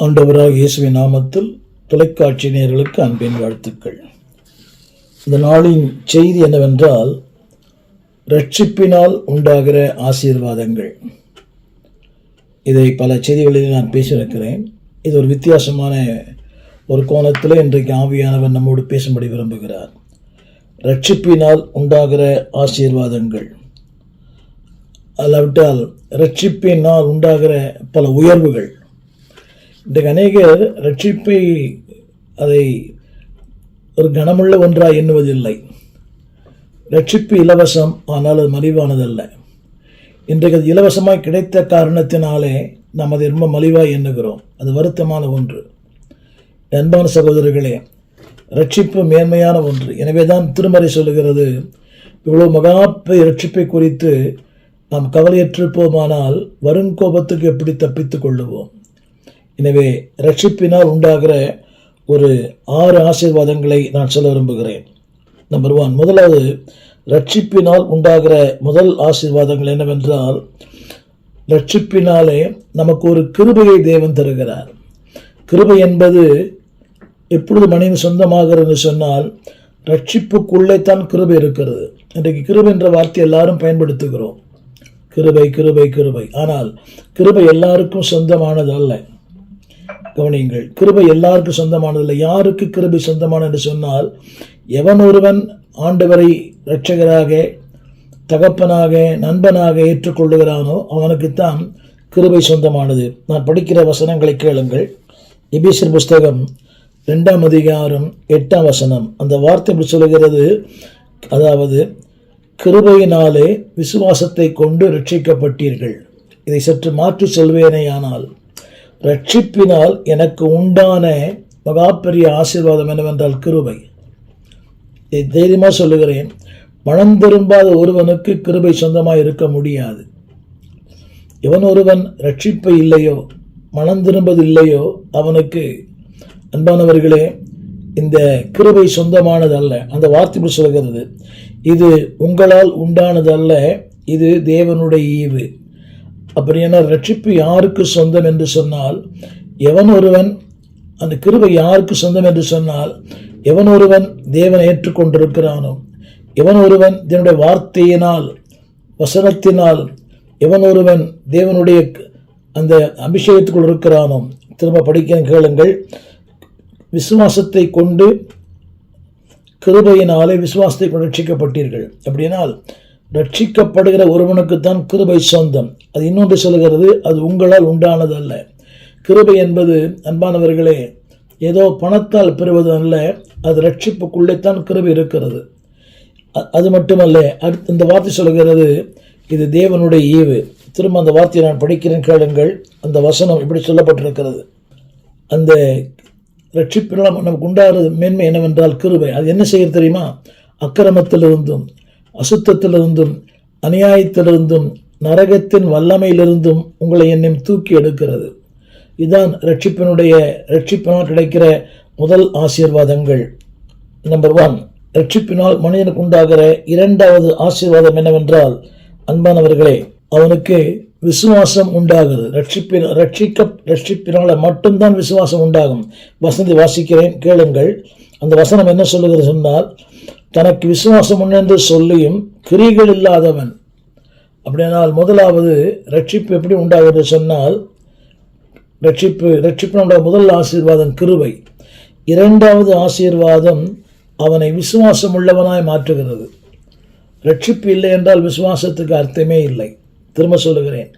ஆண்டவராக இயேசுவின் நாமத்தில் தொலைக்காட்சி நேயர்களுக்கு அன்பின் வாழ்த்துக்கள். இந்த நாளின் செய்தி என்னவென்றால், இரட்சிப்பினால் உண்டாகிற ஆசீர்வாதங்கள். இதை பல செய்திகளில் நான் பேசியிருக்கிறேன். இது ஒரு வித்தியாசமான ஒரு கோணத்தில் இன்றைக்கு ஆவியானவர் நம்மோடு பேசும்படி விரும்புகிறார். இரட்சிப்பினால் உண்டாகிற ஆசீர்வாதங்கள், அல்லாவிட்டால் இரட்சிப்பினால் உண்டாகிற பல உயர்வுகள். இன்றைக்கு அநேகர் ரட்சிப்பை அதை ஒரு கனமுள்ள ஒன்றாக எண்ணுவதில்லை. ரட்சிப்பு இலவசம், ஆனால் அது மலிவானதல்ல. இன்றைக்கு அது இலவசமாக கிடைத்த காரணத்தினாலே நாம் அதை ரொம்ப மலிவாக எண்ணுகிறோம். அது வருத்தமான ஒன்று. அன்பான சகோதரர்களே, ரட்சிப்பு மேன்மையான ஒன்று. எனவே தான் திருமறை சொல்லுகிறது, இவ்வளோ மகாப்பை ரட்சிப்பை குறித்து நாம் கவலையற்றிருப்போமானால் வருங்கோபத்துக்கு எப்படி தப்பித்து கொள்ளுவோம். எனவே ரட்சிப்பினால் உண்டாகிற ஒரு 6 ஆசீர்வாதங்களை நான் சொல்ல விரும்புகிறேன். நம்பர் 1, முதலாவது ரட்சிப்பினால் உண்டாகிற முதல் ஆசீர்வாதங்கள் என்னவென்றால், ரட்சிப்பினாலே நமக்கு ஒரு கிருபையை தேவன் தருகிறார். கிருபை என்பது எப்பொழுது மனிதன் சொந்தமாகிறது சொன்னால், ரட்சிப்புக்குள்ளே தான் கிருபை இருக்கிறது. இன்றைக்கு கிருபை என்ற வார்த்தை எல்லாரும் பயன்படுத்துகிறோம். கிருபை கிருபை கிருபை. ஆனால் கிருபை எல்லாருக்கும் சொந்தமானது அல்ல. கவனியுங்கள், கிருபை எல்லாருக்கும் சொந்தமானதில்லை. யாருக்கு கிருபை சொந்தமான என்று சொன்னால், எவன் ஒருவன் ஆண்டவரை இரட்சகராக, தகப்பனாக, நண்பனாக ஏற்றுக்கொள்ளுகிறானோ அவனுக்குத்தான் கிருபை சொந்தமானது. நான் படிக்கிற வசனங்களை கேளுங்கள். எபேசியர் புஸ்தகம் 2ஆம் அதிகாரம் 8ஆம் வசனம். அந்த வார்த்தை இப்படி சொல்லுகிறது, அதாவது கிருபையினாலே விசுவாசத்தை கொண்டு ரட்சிக்கப்பட்டீர்கள். இதை சற்று மாற்றி சொல்வேனேயானால், ரட்சிப்பினால் எனக்கு உண்டான மகாப்பெரிய ஆசீர்வாதம் என்னவென்றால் கிருபை. இதை தைரியமாக சொல்லுகிறேன். மனம் திரும்பாத ஒருவனுக்கு கிருபை சொந்தமாக இருக்க முடியாது. எவன் ஒருவன் ரட்சிப்பை இல்லையோ, மனம் திரும்பது இல்லையோ, அவனுக்கு அன்பானவர்களே இந்த கிருபை சொந்தமானது அல்ல. அந்த வார்த்தை சொல்கிறது, இது உங்களால் உண்டானது அல்ல, இது தேவனுடைய ஈவு. அப்படின்னா ரட்சிப்பு யாருக்கு சொந்தம் என்று சொன்னால், எவன் ஒருவன் அந்த கிருபை யாருக்கு சொந்தம் என்று சொன்னால், எவன் ஒருவன் தேவனை ஏற்றுக்கொண்டிருக்கிறானோ, எவன் ஒருவன் தேவனுடைய வார்த்தையினால், வசனத்தினால், எவன் ஒருவன் தேவனுடைய அந்த அபிஷேகத்துக்குள் இருக்கிறானோ. திரும்ப படிக்க கேளுங்கள். விசுவாசத்தை கொண்டு, கிருபையினாலே விசுவாசத்தை கொண்டு ரட்சிக்கப்பட்டீர்கள். அப்படினால் ரட்சிக்கப்படுகிற ஒருவனுக்குத்தான் கிருபை சொந்தம். அது இன்னொன்று சொல்லுகிறது, அது உங்களால் உண்டானது அல்ல. கிருபை என்பது அன்பானவர்களே ஏதோ பணத்தால் பெறுவது அல்ல, அது ரட்சிப்புக்குள்ளே தான் கிருபை இருக்கிறது. அது மட்டுமல்ல, இந்த வார்த்தை சொல்லுகிறது, இது தேவனுடைய ஈவு. திரும்ப அந்த வார்த்தையை நான் படிக்கிறேன் கேளுங்கள். அந்த வசனம் இப்படி சொல்லப்பட்டிருக்கிறது, அந்த ரட்சிப்பினால் நமக்கு உண்டாகிறது மேன்மை என்னவென்றால் கிருபை. அது என்ன செய்ய தெரியுமா? அக்கிரமத்திலிருந்தும், அசுத்தத்திலிருந்தும், அநியாயத்திலிருந்தும், நரகத்தின் வல்லமையிலிருந்தும் உங்களை என்னையும் தூக்கி எடுக்கிறது. இதுதான் ரட்சிப்பினால் கிடைக்கிற முதல் ஆசீர்வாதங்கள். நம்பர் 1, ரட்சிப்பினால் மனிதனுக்கு உண்டாகிற 2வது ஆசீர்வாதம் என்னவென்றால், அன்பானவர்களே, அவனுக்கு விசுவாசம் உண்டாகுது. ரட்சிப்பினால மட்டும்தான் விசுவாசம் உண்டாகும். வசனத்தை வாசிக்கிறேன் கேளுங்கள். அந்த வசனம் என்ன சொல்லுகிறது சொன்னால், தனக்கு விசுவாசம் உண்டென்று சொல்லியும் கிரிகள் இல்லாதவன். அப்படியானால் முதலாவது ரட்சிப்பு எப்படி உண்டாகுது சொன்னால், ரட்சிப்பினுடைய முதல் ஆசீர்வாதம் கிருபை. 2வது ஆசீர்வாதம் அவனை விசுவாசம் உள்ளவனாய் மாற்றுகிறது. ரட்சிப்பு இல்லை என்றால் விசுவாசத்துக்கு அர்த்தமே இல்லை. திரும்ப சொல்லுகிறேன்,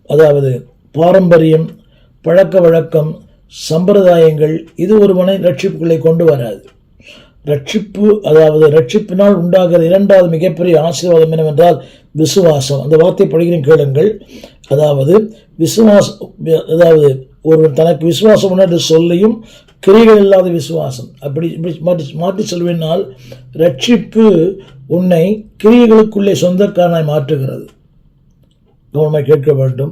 அதாவது பாரம்பரியம், பழக்க வழக்கம், சம்பிரதாயங்கள் இது ஒருவனை ரட்சிப்புகளை கொண்டு வராது. ரட்சிப்பு, அதாவது ரட்சிப்பினால் உண்டாகிற 2வது மிகப்பெரிய ஆசீர்வாதம் என்னவென்றால் விசுவாசம். அந்த வார்த்தை படிக்கிறேன் கேளுங்கள். அதாவது ஒருவன் தனக்கு விசுவாசம் உண்டு சொல்லியும் கிரிகள் இல்லாத விசுவாசம். அப்படி மாற்றி சொல்வேனால், ரட்சிப்பு உன்னை கிரியைகளுக்குள்ளே சொந்தக்காரனாய் மாற்றுகிறது. கவனமாக கேட்க வேண்டும்.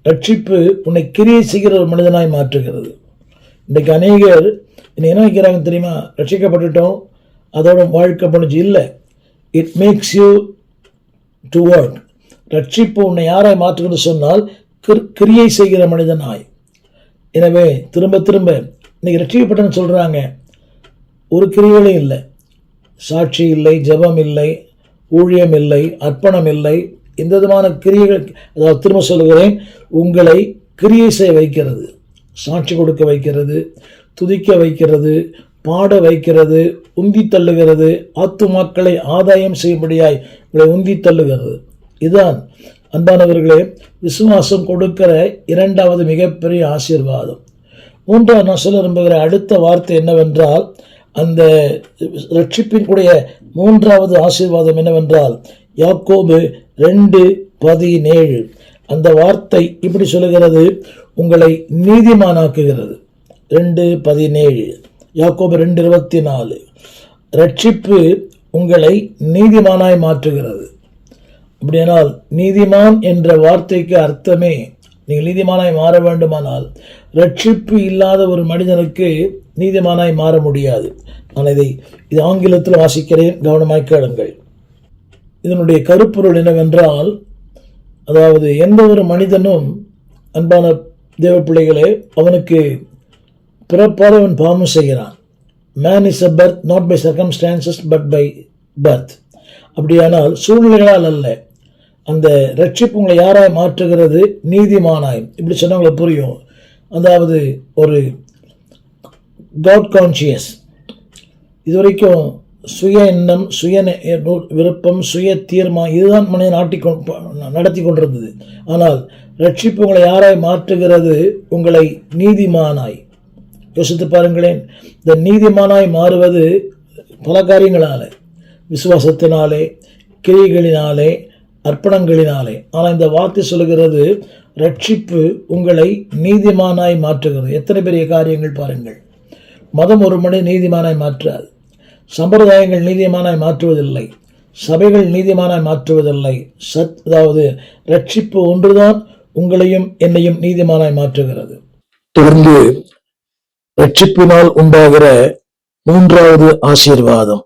ரட்சிப்பு உன்னை கிரியை செய்கிற ஒரு மனிதனாய் மாற்றுகிறது. இன்றைக்கு அநேகர் என்ன நினைக்கிறாங்க தெரியுமா? ரட்சிக்கப்பட்டுட்டோம், அதோட வாழ்க்கை முடிஞ்சு. இல்லை, it makes you to work. ரட்சிப்பு உன்னை யாரை மாற்றுகிறது சொன்னால் கிரியை செய்கிற மனிதனாய். எனவே திரும்ப திரும்ப இன்னைக்கு ரட்சிக்கப்பட்டன்னு சொல்றாங்க, ஒரு கிரியைகளும் இல்லை, சாட்சி இல்லை, ஜெபம் இல்லை, ஊழியம் இல்லை, அர்ப்பணம் இல்லை, எந்த விதமான கிரியைகள். அதாவது திரும்ப சொல்லுகிறேன், உங்களை கிரியை செய்ய வைக்கிறது, சாட்சி கொடுக்க வைக்கிறது, துதிக்க வைக்கிறது, பாட வைக்கிறது, உந்தி தள்ளுகிறது, ஆத்துமாக்களை ஆதாயம் செய்யும்படியாய் உங்களை உந்தி தள்ளுகிறது. இதுதான் அன்பானவர்களே விசுவாசம் கொடுக்கிற இரண்டாவது மிகப்பெரிய ஆசீர்வாதம். மூன்றாவது நான் சொல்ல விரும்புகிற அடுத்த வார்த்தை என்னவென்றால், அந்த ரட்சிப்பினுடைய மூன்றாவது ஆசீர்வாதம் என்னவென்றால் யாக்கோபு 2:17 அந்த வார்த்தை இப்படி சொல்லுகிறது, உங்களை நீதிமானாக்குகிறது. 2:17 யாக்கோபு 2:24 ரட்சிப்பு உங்களை நீதிமானாய் மாற்றுகிறது. அப்படியானால் நீதிமான் என்ற வார்த்தைக்கு அர்த்தமே, நீங்கள் நீதிமானாய் மாற வேண்டுமானால் ரட்சிப்பு இல்லாத ஒரு மனிதனுக்கு நீதிமானாய் மாற முடியாது. நான் இது ஆங்கிலத்தில் வாசிக்கிறேன், கவனமாய் கேளுங்கள். இதனுடைய கருப்பொருள் என்னவென்றால், அதாவது எந்த ஒரு மனிதனும் அன்பான தேவ பிள்ளைகளே, அவனுக்கு பிறப்பால் அவன் பாவம் செய்கிறான். Man is a birth not by circumstances but by birth. அப்படியானால் சூழ்நிலைகளால் அல்ல. அந்த ரட்சிப்பு உங்களை யாராய் மாற்றுகிறது? நீதிமானாய். இப்படி சொன்னவங்களுக்கு புரியும். அதாவது ஒரு காட் கான்சியஸ். இதுவரைக்கும் சுய எண்ணம், சுய விருப்பம், சுய தீர்மானம், இதுதான் மனிதன் நடத்தி கொண்டிருந்தது. ஆனால் ரட்சிப்பு உங்களை யாராய் மாற்றுகிறது? உங்களை நீதிமானாய். யோசித்து பாருங்களேன். இந்த நீதிமானாய் மாறுவது பல காரியங்களாலே, விசுவாசத்தினாலே, கிரியைகளினாலே, அர்ப்பணங்களினாலே. ஆனால் இந்த வார்த்தை சொல்லுகிறது, ரட்சிப்பு உங்களை நீதிமானாய் மாற்றுகிறது. எத்தனை பெரிய காரியங்கள் பாருங்கள். மதம் ஒரு மனிதன் நீதிமானாய் மாற்றாது, சம்பிரதாயங்கள் நீதிமானாய் மாற்றுவதில்லை, சபைகள் நீதிமானாய் மாற்றுவதில்லை. அதாவது ரட்சிப்பு ஒன்றுதான் உங்களையும் என்னையும் நீதிமானாய் மாற்றுகிறது. தொடர்ந்து ரட்சிப்பினால் உண்டாகிற மூன்றாவது ஆசீர்வாதம்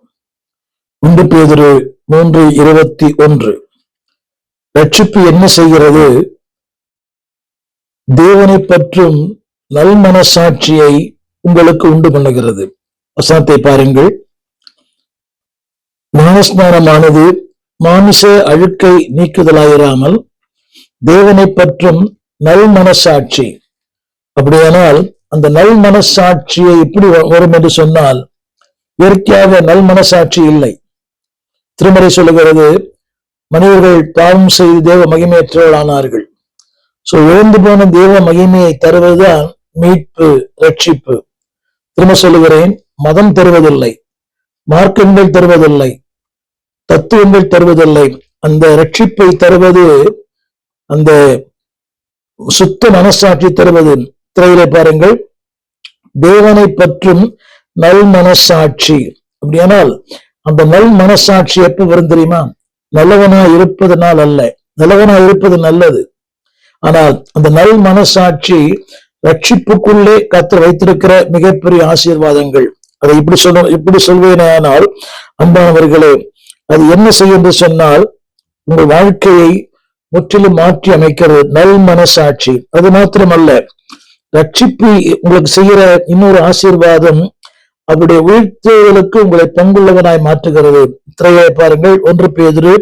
1 பேதுரு 3:21 ரட்சிப்பு என்ன செய்கிறது? தேவனை பற்றும் நல் மனசாட்சியை உங்களுக்கு உண்டு பண்ணுகிறது. வசனத்தை பாருங்கள். ஞானஸ்நானமானது மாமிச அழுக்கை நீக்குதலாயிராமல் தேவனை பற்றும் நல் மனசாட்சி. அப்படியானால் அந்த நல் மனசாட்சியை எப்படி வரும் என்று சொன்னால், இயற்கையாக நல் மனசாட்சி இல்லை. திருமறை சொல்லுகிறது, மனிதர்கள் பாவம் செய்து தேவ மகிமையற்றவர்களானார்கள். இழந்து போன தேவ மகிமையை தருவதுதான் மீட்பு, ரட்சிப்பு. திரும்ப சொல்லுகிறேன், மதம் தருவதில்லை, மார்க்கங்கள் தருவதில்லை, தத்துவங்கள் தருவதில்லை. அந்த ரட்சிப்பை தருவது அந்த சுத்த மனசாட்சி தருவது. திரையிலே பாருங்கள், தேவனை பற்றும் நல் மனசாட்சி. அப்படியானால் அந்த நல் மனசாட்சி எப்ப வரும் தெரியுமா? நல்லவனா இருப்பதனால் அல்ல. நல்லவனா இருப்பது நல்லது, ஆனால் அந்த நல் மனசாட்சி ரட்சிப்புக்குள்ளே கர்த்தர் வைத்திருக்கிற மிகப்பெரிய ஆசீர்வாதங்கள். அதை இப்படி சொல்வேனால் அன்பானவர்களே, அது என்ன செய்யும் என்று சொன்னால், உங்கள் வாழ்க்கையை முற்றிலும் மாற்றி அமைக்கிறது நல் மனசாட்சி. அது மாத்திரமல்ல, ரட்சிப்பு உங்களுக்கு செய்கிற இன்னொரு ஆசீர்வாதம், அவருடைய உயிர்த்தெழுதலுக்கு உங்களை பங்குள்ளவனாய் மாற்றுகிறது. திரையை பாருங்கள். 1 பேதுரு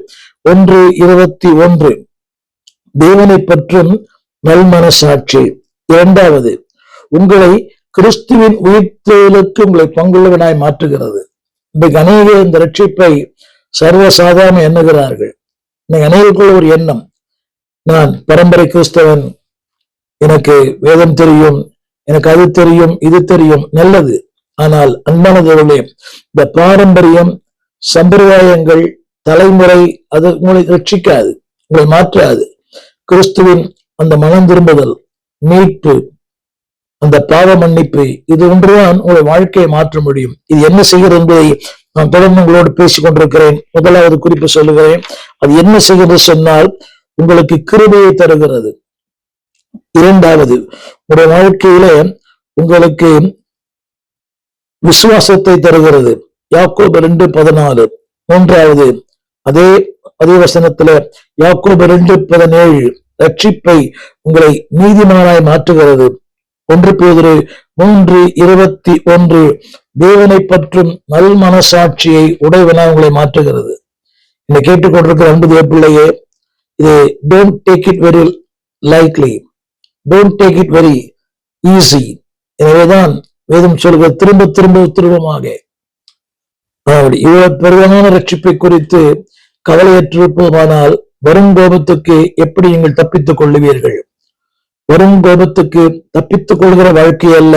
1:21 தேவனை பற்றும் நல் மனசாட்சி. இரண்டாவது, உங்களை கிறிஸ்துவின் உயிர்த்தெழுதலுக்கு உங்களை பங்குள்ளவனாய் மாற்றுகிறது. இன்றைக்கு அநேகர் இந்த ரட்சிப்பை சர்வசாதாரண எண்ணுகிறார்கள். இன்னைக்கு அநேகருக்குள்ள ஒரு எண்ணம், நான் பரம்பரை கிறிஸ்தவன், எனக்கு வேதம் தெரியும், எனக்கு அது தெரியும், இது தெரியும். நல்லது. ஆனால் அன்பானவர்களே, இந்த பாரம்பரியம், சம்பிரதாயங்கள், தலைமுறை அது உங்களை ரட்சிக்காது, உங்களை மாற்றாது. கிறிஸ்துவின் அந்த மனம் திரும்புதல், மீட்பு, அந்த பாவ மன்னிப்பு, இது ஒன்றுதான் உங்களை வாழ்க்கையை மாற்ற முடியும். இது என்ன செய்கிறது என்பதை நான் தொடர்ந்து உங்களோடு பேசிக் கொண்டிருக்கிறேன். முதலாவது குறிப்பு சொல்லுகிறேன். அது என்ன செய்கிறது சொன்னால், உங்களுக்கு கிருபையை தருகிறது. இரண்டாவது, உங்களுடைய வாழ்க்கையில உங்களுக்கு விசுவாசத்தை தருகிறது. யாக்கோபு 2:14. மூன்றாவது, அதே வசனத்துல யாக்கோபு 2:17 ரட்சிப்பை உங்களை நீதிமானாய் மாற்றுகிறது. 1 பேதுரு 3:21 தேவனை பற்றும் நல் மனசாட்சியை உடையவனா உங்களை மாற்றுகிறது. என்னை கேட்டுக்கொண்டிருக்கிற அன்பு தேவ பிள்ளையே, இது don't take it very lightly, don't take it very easy. எனவேதான் வேதம் சொல்கிற திரும்பமாக இவ்வளவு பெருவான ரட்சிப்பை குறித்து கவலையற்றிருப்போமானால் வரும் கோபத்துக்கு எப்படி நீங்கள் தப்பித்துக் கொள்ளுவீர்கள்? வரும் கோபத்துக்கு தப்பித்துக் கொள்கிற வாழ்க்கை அல்ல,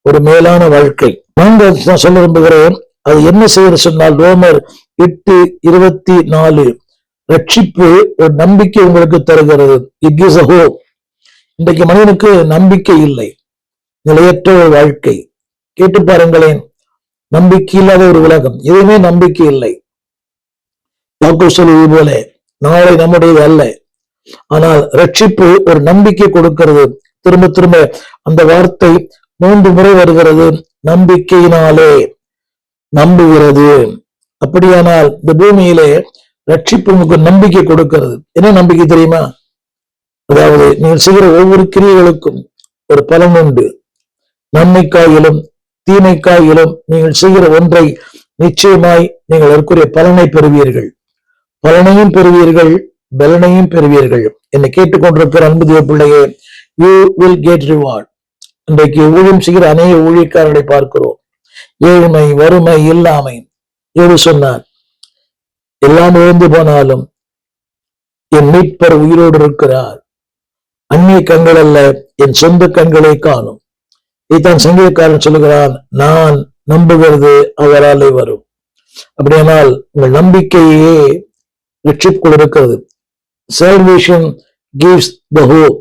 ஒரு மேலான வாழ்க்கை. நான் சொல்ல விரும்புகிறேன். அது என்ன செய்ய சொன்னால் ரோமர் 8:24 ரட்சிப்பு ஒரு நம்பிக்கை உங்களுக்கு தருகிறது. It gives a hope. இன்றைக்கு மனிதனுக்கு நம்பிக்கை இல்லை, நிலையற்ற ஒரு வாழ்க்கை. கேட்டு பாருங்களேன், நம்பிக்கை இல்லாத ஒரு உலகம், எதுவுமே நம்பிக்கை இல்லை. யாக்கோபு சொல்வது போல நாளை நம்முடையது அல்ல, ஆனால் ரட்சிப்பு ஒரு நம்பிக்கை கொடுக்கிறது. திரும்ப அந்த வார்த்தை 3 முறை வருகிறது, நம்பிக்கையினாலே, நம்புகிறது. அப்படியானால் இந்த பூமியிலே ரட்சிப்பு உங்களுக்கு நம்பிக்கை கொடுக்கிறது. என்ன நம்பிக்கை தெரியுமா? அதாவது நீங்கள் செய்கிற ஒவ்வொரு கிரியைகளுக்கும் ஒரு பலன் உண்டு. நன்மைக்காயிலும் தீமைக்காயிலும் நீங்கள் செய்கிற ஒன்றை நிச்சயமாய் நீங்கள் அதற்குரிய பலனை பெறுவீர்கள். பலனையும் பெறுவீர்கள், பலனையும் பெறுவீர்கள். என்னை கேட்டுக்கொண்டிருக்கிற அன்பு தேவ பிள்ளையே, யூ வில் கெட் ரிவார்ட். இன்றைக்கு ஊழியம் செய்கிற அநேக ஊழியக்காரர்களை பார்க்கிறோம். ஏழ்மை, வறுமை, இல்லாமை. ஏழு சொன்னார், எல்லாம் இழந்து போனாலும் என் மீட்பர் உயிரோடு இருக்கிறார். அந்நிய கண்கள் அல்ல, என் சொந்த கண்களை காணும். இதைத்தான் சங்கீதக்காரன் சொல்லுகிறான், நான் நம்புகிறது அவராலே வரும். அப்படியானால் உங்கள் நம்பிக்கையே ரட்சிப்புக்குள் இருக்கிறது. Salvation gives the hope.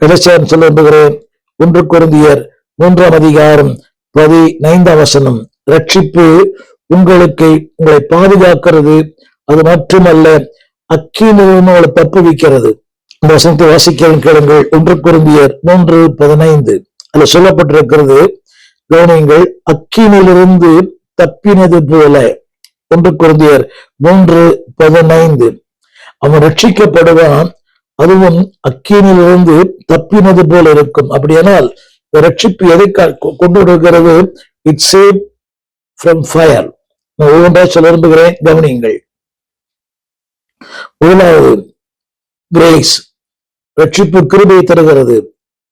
கடைசியாக சொல்ல விரும்புகிறேன், 1 கொரிந்தியர் 3:15 ரட்சிப்பு உங்களை பாதுகாக்கிறது. அது மட்டுமல்ல, அக்கினியிலிருந்து உங்களை தப்புவிக்கிறது. இந்த வசனத்தை வாசிக்க கேளுங்கள். 1 கொரிந்தியர் 3:15 அதுல சொல்லப்பட்டிருக்கிறது, கவனியுங்கள், அக்கினியிலிருந்து தப்பினது போல. 1 கொரிந்தியர் 3:15 அவன் ரட்சிக்கப்படுவான், அதுவும் அக்கினியிலிருந்து தப்பினது போல இருக்கும். அப்படியானால் ரட்சிப்பு எதை கொண்டு வருகிறது? It save from fire. நான் ஒவ்வொன்றாக சொல்ல விரும்புகிறேன், கவனியுங்கள். முதலாவது கிரேஸ், ரட்சிப்பு கிருபையை தருகிறது.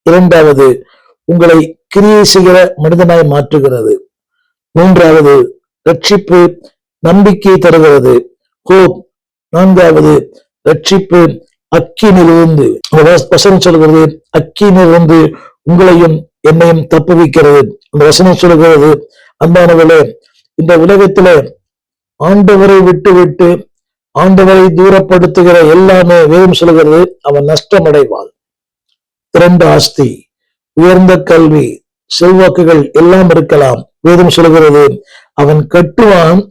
2வது உங்களை கிரியை செய்கிற மனிதனாய் மாற்றுகிறது. 3வது ரட்சிப்பு நம்பிக்கை தருகிறது, ஹோப். 4வது ரட்சிப்பு அக்கினிலிருந்து, வசனம் சொல்கிறது, அக்கினிலிருந்து உங்களையும் என்னையும் தப்புவிக்கிறது. அந்த வசனம் சொல்கிறது, அன்பானவர்களே, இந்த உலகத்துல ஆண்டவரை விட்டு ஆண்டவரை தூரப்படுத்துகிற எல்லாமே வேதம் சொல்கிறது அவன் நஷ்டம் அடைவான். 2 ஆஸ்தி, உயர்ந்த கல்வி, செல்வாக்குகள் எல்லாம் இருக்கலாம். வேதம் சொல்கிறது அவன் கட்டுவான்,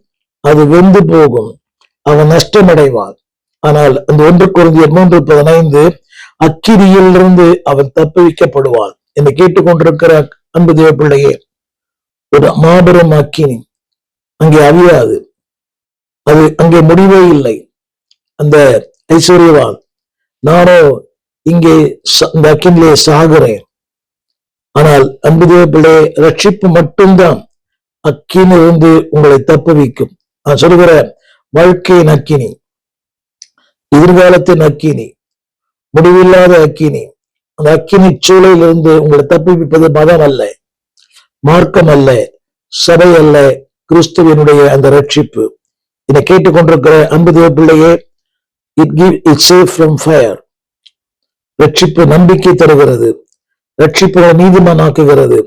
அது வெந்து போகும், அவன் நஷ்டமடைவான். ஆனால் அந்த 1 கொரிந்தியர் 3:15 அக்கினியிலிருந்து அவன் தப்புவிக்கப்படுவான். என்னை கேட்டுக்கொண்டிருக்கிற அன்பு தேவ பிள்ளையே, ஒரு மாபெரும் அக்கினி அங்கே அவியாது, அது அங்கே முடிவே இல்லை. அந்த ஐஸ்வர்யவான், நானோ இங்கே இந்த அக்கினிலே சாகிறேன். ஆனால் அன்பு தேவ பிள்ளையே, ரட்சிப்பு மட்டும்தான் அக்கினிலிருந்து உங்களை தப்புவிக்கும். நான் சொல்கிற வாழ்க்கையின் அக்கினி, எதிர்காலத்தின் அக்கினி, முடிவில்லாத அக்கினி. அந்த அக்கினி சூழலிலிருந்து உங்களை தப்புவிப்பது மதம் அல்ல, மார்க்கம் அல்ல, சபை அல்ல, கிறிஸ்துவனுடைய அந்த ரட்சிப்பு. இதை கேட்டுக்கொண்டிருக்கிற அன்பு தேவ பிள்ளையே, இட் சேவ் ஃப்ரம் ஃபயர். ரட்சிப்பு நம்பிக்கை தருகிறது, ரட்சிப்பு உங்களை நீதிமானாக்குகிறது.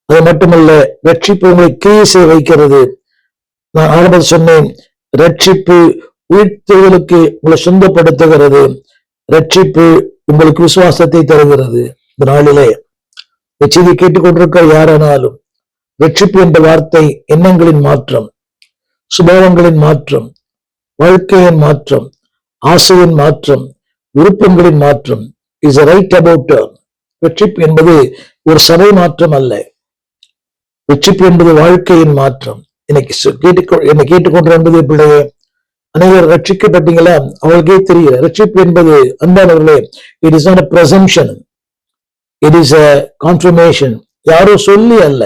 அது மட்டுமல்ல, ரட்சிப்பு உங்களை கிரியை செய்ய வைக்கிறது. நான் ஆரம்பத்தில் சொன்னேன், ரட்சிப்பு உயிர்த்தெழுதலுக்கு உங்களை சொந்தப்படுத்துகிறது. ரட்சிப்பு உங்களுக்கு விசுவாசத்தை தருகிறது. இந்த நாளிலே செய்தி கேட்டுக்கொண்டிருக்கிற யாரானாலும், ரட்சிப்பு என்ற வார்த்தை எண்ணங்களின் மாற்றம், சுபாவங்களின் மாற்றம், வாழ்க்கையின் மாற்றம், ஆசையின் மாற்றம், விருப்பங்களின் மாற்றம். Is right about. ரட்சிப்பு என்பது ஒரு சபை மாற்றம் அல்ல, ரட்சிப்பு என்பது வாழ்க்கையின் மாற்றம். என்னை கேட்டுக்கொண்டு என்பது பிள்ளையே, அனைவரும் ரட்சிக்கப்பட்டீங்களா? அவங்களுக்கே தெரியல. ரட்சிப்பு என்பது, அன்பானவர்களே, it is not a presumption. It is a confirmation. யாரோ சொல்லி அல்ல,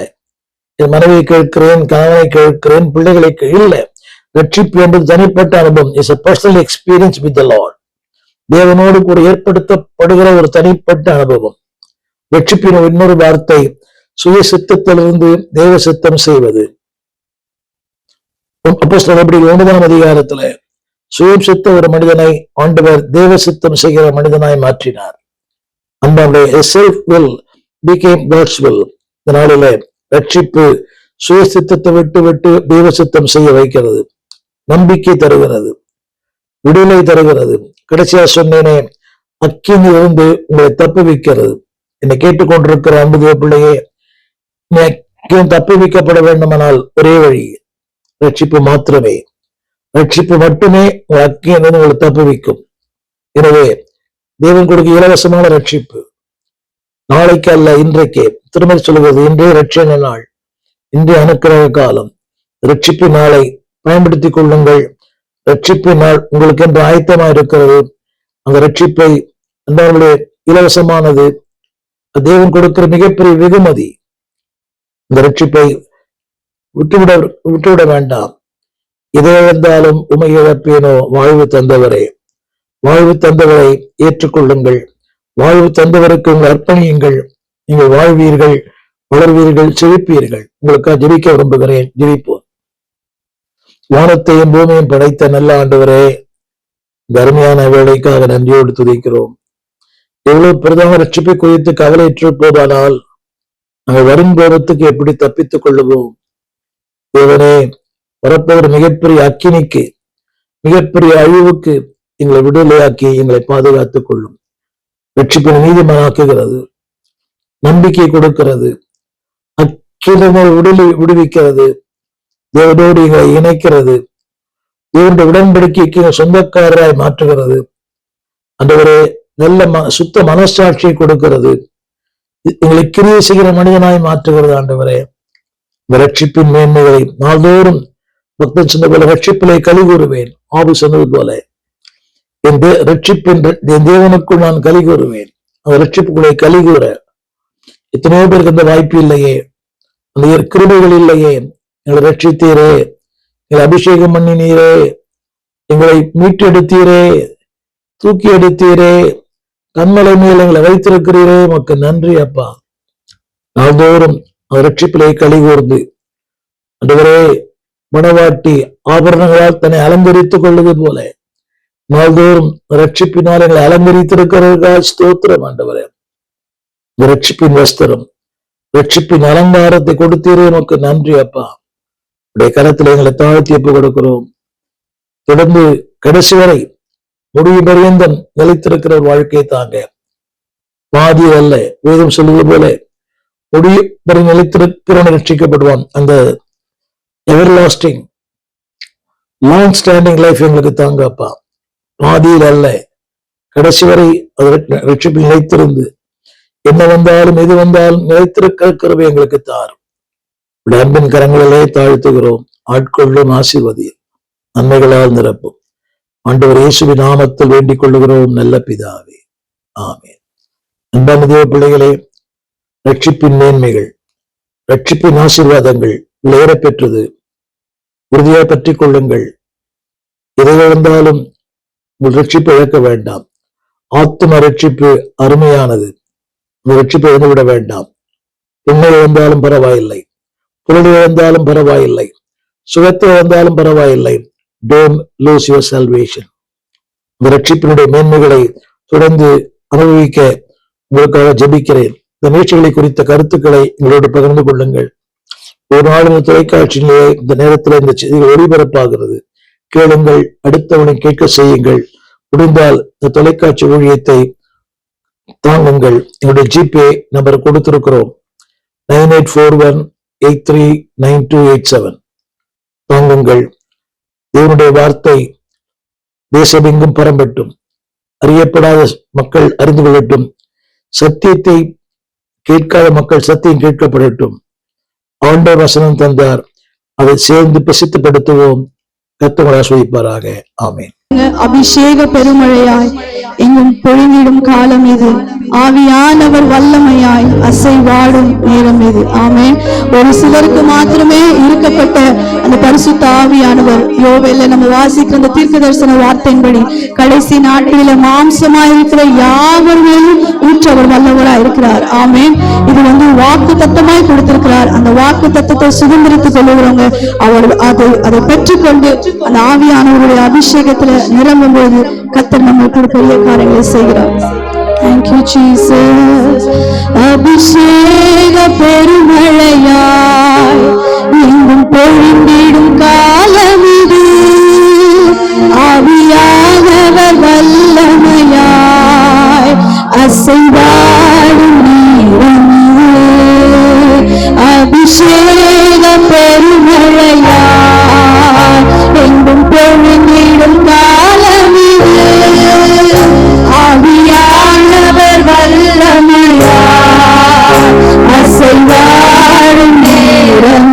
என் மனைவியை கேட்கிறேன், கணவனை கேட்கிறேன், பிள்ளைகளை இல்லை. ரட்சிப்பு என்பது தனிப்பட்ட அனுபவம். Is a personal experience with the Lord. தேவனோடு கூட ஏற்படுத்தப்படுகிற ஒரு தனிப்பட்ட அனுபவம். ரட்சிப்பின் இன்னொரு வார்த்தை சுய சித்தத்திலிருந்து தேவ சித்தம் செய்வது. அப்போஸ்தலர் 9ஆம் அதிகாரத்துல சுயம் சித்த ஒரு மனிதனை ஆண்டவர் தேவ சித்தம் செய்கிற மனிதனாய் மாற்றினார். அன்பார்ந்தவர்களே, self will became God's will. இதனால ரட்சிப்பு சுய சித்தத்தை விட்டு விட்டு தேவ சித்தம் செய்ய வைக்கிறது, நம்பிக்கை தருகிறது, விடுதலை தருகிறது. கடைசியா சொன்னேனே, அக்கினியிலிருந்து உங்களை தப்புவிக்கிறது. என்னை கேட்டுக்கொண்டிருக்கிற அன்பு தேவ பிள்ளையே, நீ தப்புவிக்கப்பட வேண்டுமானால் ஒரே வழி ரட்சிப்பு மாத்திரமே. ரட்சிப்பு மட்டுமே உங்கள் அக்கினியிலிருந்து உங்களை தப்புவிக்கும். எனவே தேவன் கொடுக்க இலவசமான ரட்சிப்பு, நாளைக்கு அல்ல இன்றைக்கே. திரும்ப சொல்லுவது, இன்றைய ரட்சண நாள், இன்றைய அனுக்கிரக காலம். ரட்சிப்பின் நாளை பயன்படுத்திக் கொள்ளுங்கள். ரட்சிப்பின் நாள் உங்களுக்கு என்று ஆயத்தமா இருக்கிறது. அந்த ரட்சிப்பை அன்பார்களே இலவசமானது, தேவன் கொடுக்கிற மிகப்பெரிய வெகுமதி. இந்த ரட்சிப்பை விட்டுவிட வேண்டாம். எதை இழந்தாலும் உமை இழப்பேனோ வாழ்வு தந்தவரே, வாழ்வு தந்தவரை ஏற்றுக்கொள்ளுங்கள். வாழ்வு தந்தவருக்கு உங்கள் அர்ப்பணியுங்கள். நீங்கள் வாழ்வீர்கள், வளர்வீர்கள், செழிப்பீர்கள். உங்களுக்காக ஜெபிக்க விரும்புகிறேன். ஜெபிப்போம். வானத்தையும் பூமியையும் படைத்த நல்ல ஆண்டவரே, இந்த அருமையான வேலைக்காக நன்றியோடு துதிக்கிறோம். எவ்வளவு பிரதம ரட்சிப்பை குறித்து கவலையற்று போதானால் நாங்கள் வரும் கோபத்துக்கு எப்படி தப்பித்துக் கொள்ளுவோம்? தேவனே, வரப்போகிற மிகப்பெரிய அக்கினிக்கு, மிகப்பெரிய அழிவுக்கு எங்களை விடுதலையாக்கி எங்களை பாதுகாத்துக் கொள்ளும். ரட்சிப்பின் நீதிமானாக்குகிறது, நம்பிக்கை கொடுக்கிறது, அக்கிரம விடுவிக்கிறது, தேவனோடு எங்களை இணைக்கிறது, தேவனுடைய உடன்படிக்கைக்கு சொந்தக்காரராய் மாற்றுகிறது. ஆண்டவரே, நல்ல சுத்த மனசாட்சியை கொடுக்கிறது, எங்களை கிரியை செய்கிற மனிதனாய் மாற்றுகிறது. ஆண்டவரே, இந்த ரட்சிப்பின் மேன்மைகளை நாள்தோறும் பக்தன் சொன்ன போல ரட்சிப்பிலே களி கூறுவேன். ஆபு சொன்னது போல என் தேவனுக்குள் நான் களி கூறுவேன். அந்த ரட்சிப்புகளை களி கூற எத்தனையோ பேருக்கு அந்த வாய்ப்பு இல்லையே, அந்த கிருபைகள் இல்லையே. எங்களை ரட்சித்தீரே, எங்களை அபிஷேகம் பண்ணினீரே, எங்களை மீட்டு எடுத்தீரே, தூக்கி எடுத்தீரே, கண்மலை மேல் எங்களை வைத்திருக்கிறீரே, உமக்கு நன்றி அப்பா. நாள்தோறும் அந்த ரட்சிப்பிலே களி கூர்ந்து ஆண்டவரே, மணவாட்டி ஆபரணங்களால் தன்னை அலங்கரித்துக் கொள்வது போல நாள்தோறும் ரட்சிப்பினால் எங்களை அலங்கரித்திருக்கிறவர்களால் ஸ்தோத்திரம். ஆண்டவரே, இந்த ரட்சிப்பின் வஸ்திரம், ரட்சிப்பின் அலங்காரத்தை கொடுத்தீரே, உமக்கு நன்றி அப்பா. உடைய கரத்தில் எங்களை தாழ்த்தி ஒப்பு கொடுக்கிறோம். தொடர்ந்து கடைசி வரை முடிவு பரியந்தம் நிலைத்திருக்கிற ஒரு வாழ்க்கையை தாங்க. பாதி அல்ல, வேதம் சொல்லுவது போல முடிவு வரை நிலைத்திருக்கிறவன் ரட்சிக்கப்படுவான். அந்த எவர்லாஸ்டிங் லாங் ஸ்டாண்டிங் லைஃப் எங்களுக்கு தாங்க அப்பா. பாதியில் அல்ல, கடைசி வரை ரட்சிப்பில் நிலைத்திருந்து என்ன வந்தாலும் எது வந்தாலும் நிலைத்திருக்கிறவை எங்களுக்கு தாரும். அன்பின் கரங்களிலே தாழ்த்துகிறோம். ஆட்கொள்ளும், ஆசீர்வதியும், நன்மைகளால் நிரப்பும். ஆண்டவர் இயேசுவின் நாமத்தில் வேண்டிக் கொள்ளுகிறோம் நல்ல பிதாவே, ஆமென். அன்பான தேவ பிள்ளைகளே, ரட்சிப்பின் மேன்மைகள், ரட்சிப்பின் ஆசீர்வாதங்கள் விளையற பெற்றது. உறுதியாக பற்றிக் கொள்ளுங்கள். எதை இழந்தாலும் உங்கள் ரட்சிப்பை இழக்க வேண்டாம். ஆத்தும ரட்சிப்பு அருமையானது. உங்கள் ரட்சிப்பை இழந்துவிட வேண்டாம். பெண்ணை இழந்தாலும் பரவாயில்லை, பொருளை இழந்தாலும் பரவாயில்லை, சுகத்தை இழந்தாலும் பரவாயில்லை. Don't lose your salvation. இந்த ரட்சிப்பினுடைய மேன்மைகளை தொடர்ந்து அனுபவிக்க உங்களுக்காக ஜெபிக்கிறேன். இந்த நிகழ்ச்சிகளை குறித்த கருத்துக்களை எங்களோடு பகிர்ந்து கொள்ளுங்கள். ஒரு நாள் இந்த தொலைக்காட்சியிலே இந்த நேரத்தில் இந்த செய்திகள் ஒளிபரப்பாகிறது. கேளுங்கள், அடுத்தவனை கேட்க செய்யுங்கள். முடிந்தால் இந்த தொலைக்காட்சி ஊழியத்தை தாங்குங்கள். எங்களுடைய ஜிபே நம்பர் கொடுத்திருக்கிறோம், 9841839287. தாங்குங்கள். தேவனுடைய வார்த்தை தேசமெங்கும் பரம்பட்டும், அறியப்படாத மக்கள் அறிந்து கொள்ளட்டும், சத்தியத்தை கேட்காத மக்கள் சத்தியம் கேட்கப்படட்டும். ஆண்டவர் வசனம் தந்தார், அதை சேர்ந்து பிரசித்தப்படுத்துவோம். கர்த்தர் ஆசீர்வதிப்பாராக. ஆமென். அபிஷேக பெருமழையாய் எங்கும் பொழிந்திடும் காலம் இது. ஆவியானவர் வல்லமையாய் அசைவாடும் நேரம் இது. ஆமென். ஒரு சிலருக்கு மாத்திரமே இருக்கப்பட்ட அந்த பரிசுத்த ஆவியானவர் யோவேல்ல நம்ம வாசிக்கிற அந்த தீர்க்க தரிசன வார்த்தையின்படி கடைசி நாட்களில மாம்சமாய் இருக்கிற யாவர் மேலும் ஊற்றவர் வல்லவராய் இருக்கிறார். ஆமென். இது வாக்கு தத்தமாய் கொடுத்திருக்கிறார். அந்த வாக்கு தத்தத்தை சுதந்திரித்துக் கொள்ளுகிறவங்க அவர் அதை பெற்றுக்கொண்டு அந்த ஆவியானவருடைய அபிஷேகத்துல நிரம்பும் போது கர்த்தர் நம்மளுக்கு பெரிய காரியங்களை செய்கிறார். Thank you, Jesus. அபிஷேக பெருமழையாய் எங்கும் பொழிந்திடும் காலம் இது. ஆவியானவர் வல்லமையாய் அசைவாடும் நேரம் இது. அபிஷேக பெருமழையாய் எங்கும் பொழிந்திடும் காலம் இது. ஆவியானவர் வல்லமையாய் அசைவாடும் நேரம்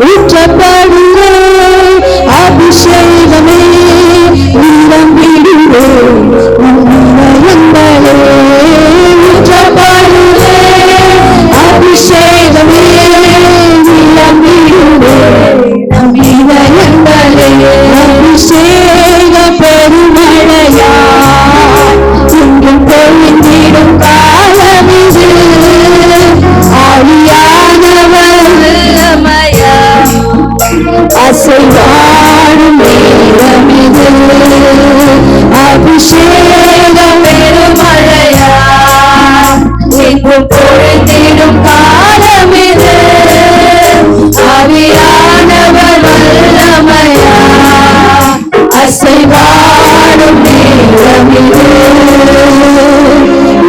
ஊற்றப்படுங்க அபிஷேகமே நிரம்பிடுவே ஊற்றப்படுங்க அபிஷேகமே நிரம்பிடுவே அபிஷேக பெருமழையா எங்கும் பொழிந்திடும் காலம் இது. ஆவியானவர் வல்லமையா அசைவாடும் நேரம் இது. அபிஷேக பெருமழையா எங்கும் பொழிந்திடும் காலம் இது. ஆவியானவர் வல்லமையா அசைவாடும் நேரம் இது.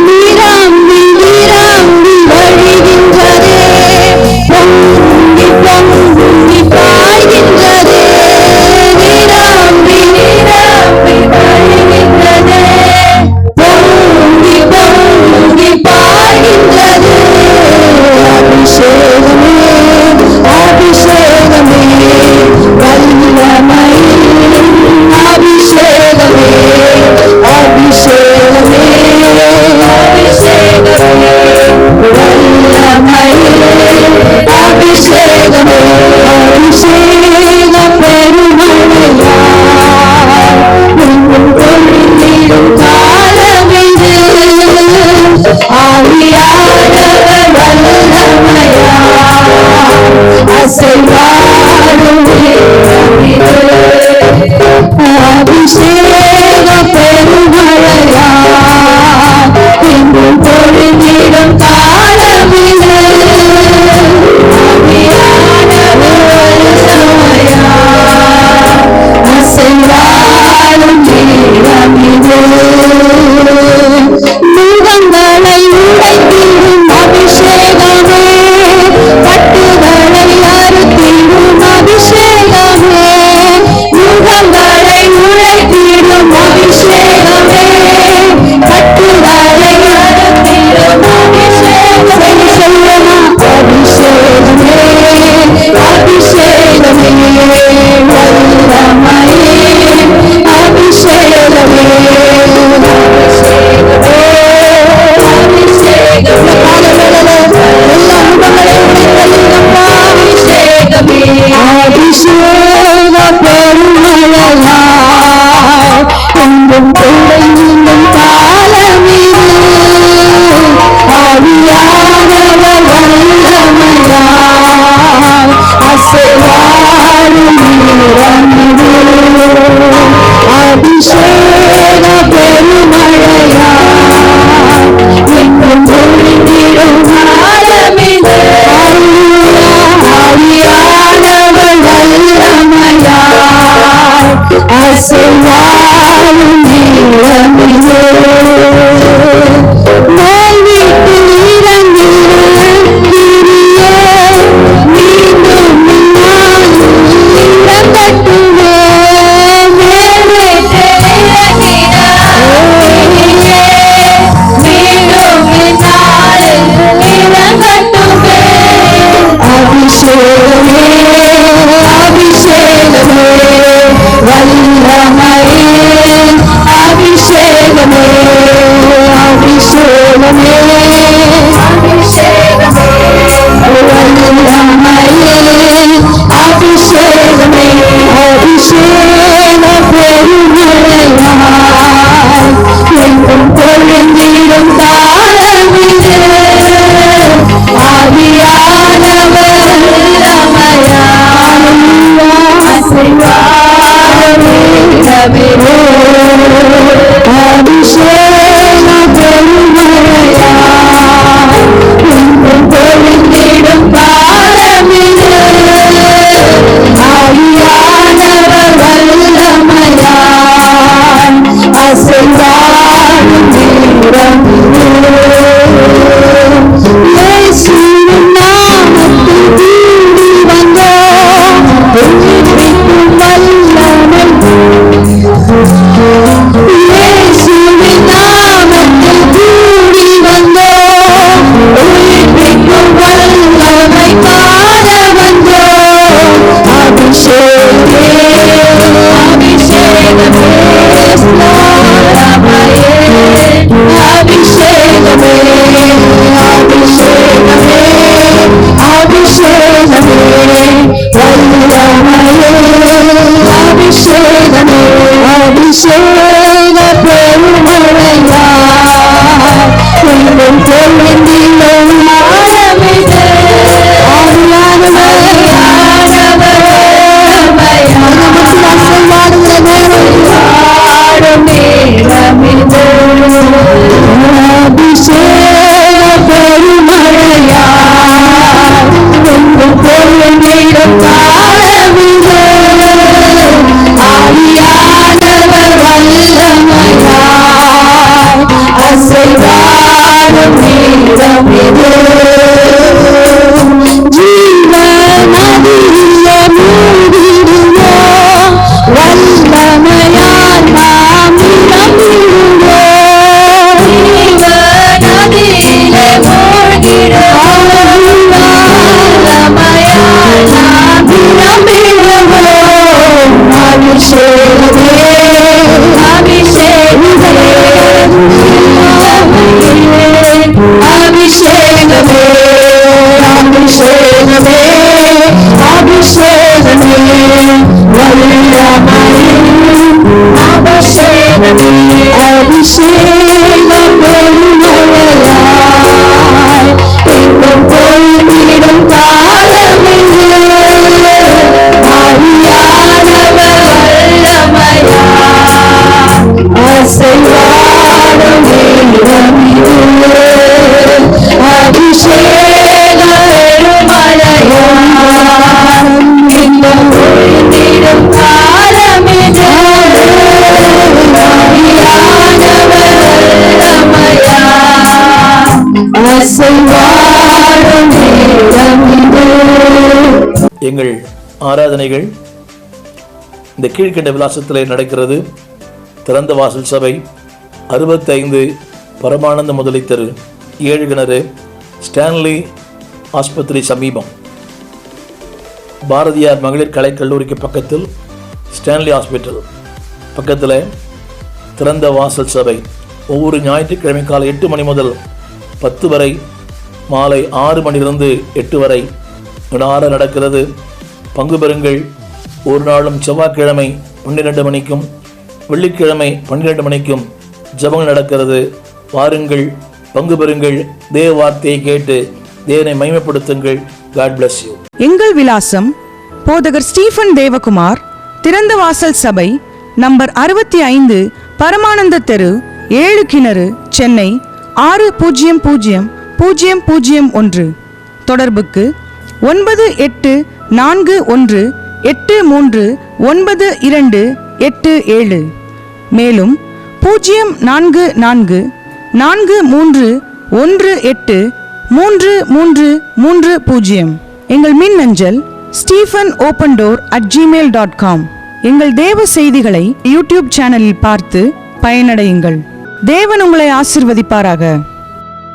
நீராம்பி நீராம்பி வழிகின்றதே, பொங்கி பொங்கி பாய்கின்றதே. நீராம்பி நீராம்பி வழிகின்றதே, பொங்கி பொங்கி பாய்கின்றதே. அபிஷேகமே அபிஷேகமே வல்லமை அபிஷேகமே அபிஷேகமே அபிஷேகமே வல்லமை அபிஷேகமே அபிஷேக பெருமழையாய் எங்கும் பொழிந்திடும் காலம் இது. ஆவியானவர் வல்லமையாய் அசைவாடும் நேரம் இது. அபிஷேக பெருமழையாய் எங்கும் பொழிந்திடும் காலம் இது. ஆவியானவர் வல்லமையாய் அசைவாடும் நேரம் இது. முகங்களை உடைத்திடும் அபிஷேகமே, கட்டுகளை அறுத்திடும் அபிஷேகமே. முகங்களை உடைத்திடும் அபிஷேகமே, கட்டுகளை அறுத்திடும் அபிஷேகமே. சொல்லமா அபிஷேகமே அபிஷேகமே வல்லமை அபிஷேகமே அபிஷேக பெருமழையாய் எங்கும் பொழிந்திடும் காலம் இது. ஆவியானவர் வல்லமையாய் அசைவாடும் நேரம் இது. அபிஷேக பெருமழையாய் எங்கும் பொழிந்திடும் காலம் இது. ஆவியானவர் வல்லமையாய் அசைவாடும் நேரம் இது. நோய் விட்டு இறங்கிய கிரியே மீண்டும் நான் இறங்கட்டுமே. மேலே அபிஷேக பெருமழையாய் எங்கும் பொழிந்திடும் மாதமிது. அபிஷேக பெருமழையாய் எங்கும் பொழிந்திடும் காலமிது. ஆவியானவர் வல்லமையாய் அசைவாடும் நேரமிது. ஜீவ நதியிலே மூழ்கிடுவோம், வல்லமையால் நாம் நிரம்பிடுவோம். ஜீவ நதியிலே மூழ்கிடுவோம், வல்லமையால் நாம் நிரம்பிடுவோம். அபிஷேகமே அபிஷேகமே அபிஷேகமே அபிஷேகமே அபிஷேகமே வல்லமையின் அபிஷேகமே அபிஷேக பெருமழையாய் எங்கும் பொழிந்திடும் காலமிது. ஆவியானவர் வல்லமையாய் அசைவாடும் நேரமிது. அபிஷேக பெருமழையாய் எங்கும் பொழிந்திடும் காலமிது. ஆவியானவர் வல்லமையாய் அசைவாடும் நேரமிது. எங்கள் ஆராதனைகள் இந்த கீழ்கண்ட விலாசத்திலே நடக்கிறது. திறந்த வாசல் சபை, 65 பரமானந்த முதலை தெரு, 7 கிணறு, ஸ்டான்லி ஆஸ்பத்திரி சமீபம். பாரதியார் மகளிர் கலைக் கல்லூரிக்கு பக்கத்தில் ஸ்டான்லி ஹாஸ்பிட்டல் பக்கத்தில் திறந்த வாசல் சபை. ஒவ்வொரு ஞாயிற்றுக்கிழமை காலை 8 மணி முதல் 10 வரை, மாலை 6 மணிலிருந்து 8 வரை வினார நடக்கிறது. பங்கு பெறுங்கள். ஒரு நாளும் செவ்வாய்க்கிழமை 12 மணிக்கும் வெள்ளிக்கிழமை 12 மணிக்கும் ஜெபங்கள் நடக்கிறது. வாருங்கள், பங்கு பெறுங்கள், தேவ வார்த்தையை கேட்டு தேவனை மகிமைப்படுத்துங்கள். God bless you. எங்கள் விலாசம் போதகர் ஸ்டீஃபன் தேவகுமார், திறந்த வாசல் சபை, நம்பர் 65 பரமானந்த தெரு, 7 கிணறு, சென்னை 600001. தொடர்புக்கு 9841839287. மேலும் 0443183330. எங்கள் மின்னஞ்சல் stephenopendor@gmail.com. எங்கள் தேவ செய்திகளை யூடியூப் சேனலில் பார்த்து பயனடையுங்கள். தேவன் உங்களை ஆசிர்வதிப்பாராக.